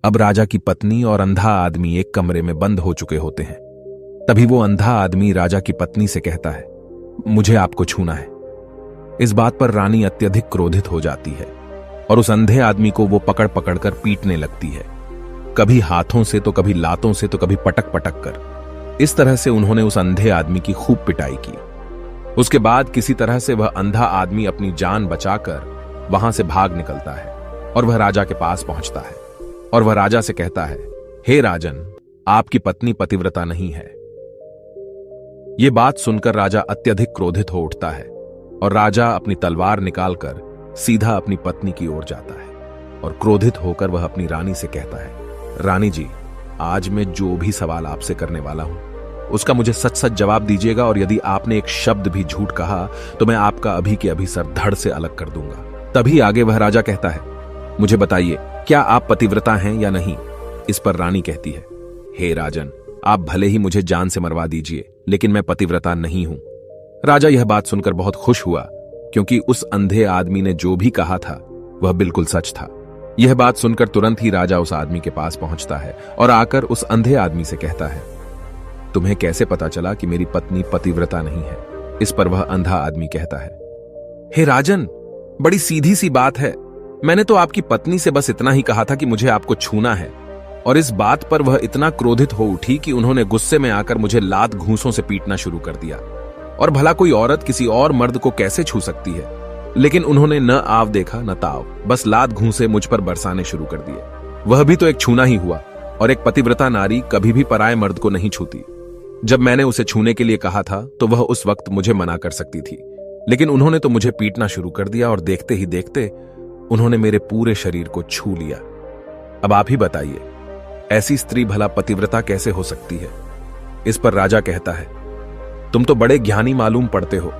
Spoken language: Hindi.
अब राजा की पत्नी और अंधा आदमी एक कमरे में बंद हो चुके होते हैं। तभी वो अंधा आदमी राजा की पत्नी से कहता है, मुझे आपको छूना है। इस बात पर रानी अत्यधिक क्रोधित हो जाती है और उस अंधे आदमी को वो पकड़ पकड़ कर पीटने लगती है, कभी हाथों से तो कभी लातों से तो कभी पटक पटक कर। इस तरह से उन्होंने उस अंधे आदमी की खूब पिटाई की। उसके बाद किसी तरह से वह अंधा आदमी अपनी जान बचाकर वहां से भाग निकलता है और वह राजा के पास पहुंचता है और वह राजा से कहता है, हे राजन, आपकी पत्नी पतिव्रता नहीं है। यह बात सुनकर राजा अत्यधिक क्रोधित हो उठता है और राजा अपनी तलवार निकालकर सीधा अपनी पत्नी की ओर जाता है और क्रोधित होकर वह अपनी रानी से कहता है, रानी जी, आज मैं जो भी सवाल आपसे करने वाला हूं उसका मुझे सच सच जवाब दीजिएगा, और यदि आपने एक शब्द भी झूठ कहा तो मैं आपका अभी के अभी सर धड़ से अलग कर दूंगा। तभी आगे वह राजा कहता है, मुझे बताइए, क्या आप पतिव्रता हैं या नहीं? इस पर रानी कहती है, हे राजन, आप भले ही मुझे जान से मरवा दीजिए, लेकिन मैं पतिव्रता नहीं हूं। राजा यह बात सुनकर बहुत खुश हुआ, क्योंकि उस अंधे आदमी ने जो भी कहा था वह बिल्कुल सच था। यह बात सुनकर तुरंत ही राजा उस आदमी के पास पहुंचता है और आकर उस अंधे आदमी से कहता है, तुम्हें कैसे पता चला कि मेरी पत्नी पतिव्रता नहीं है? इस पर वह अंधा आदमी कहता है, हे राजन, बड़ी सीधी सी बात है। मैंने तो आपकी पत्नी से बस इतना ही कहा था कि मुझे आपको छूना है, और इस बात पर वह इतना क्रोधित हो उठी कि उन्होंने गुस्से में आकर मुझे लात घूंसों से पीटना शुरू कर दिया। और भला कोई औरत किसी और मर्द को कैसे छू सकती है? लेकिन उन्होंने न आव देखा न ताव, बस लात घूंसे मुझ पर बरसाने शुरू कर दिए। वह भी तो एक छूना ही हुआ, और एक पतिव्रता नारी कभी भी पराये मर्द को नहीं छूती। जब मैंने उसे छूने के लिए कहा था तो वह उस वक्त मुझे मना कर सकती थी, लेकिन उन्होंने तो मुझे पीटना शुरू कर दिया और देखते ही देखते उन्होंने मेरे पूरे शरीर को छू लिया। अब आप ही बताइए, ऐसी स्त्री भला पतिव्रता कैसे हो सकती है? इस पर राजा कहता है, तुम तो बड़े ज्ञानी मालूम पड़ते हो,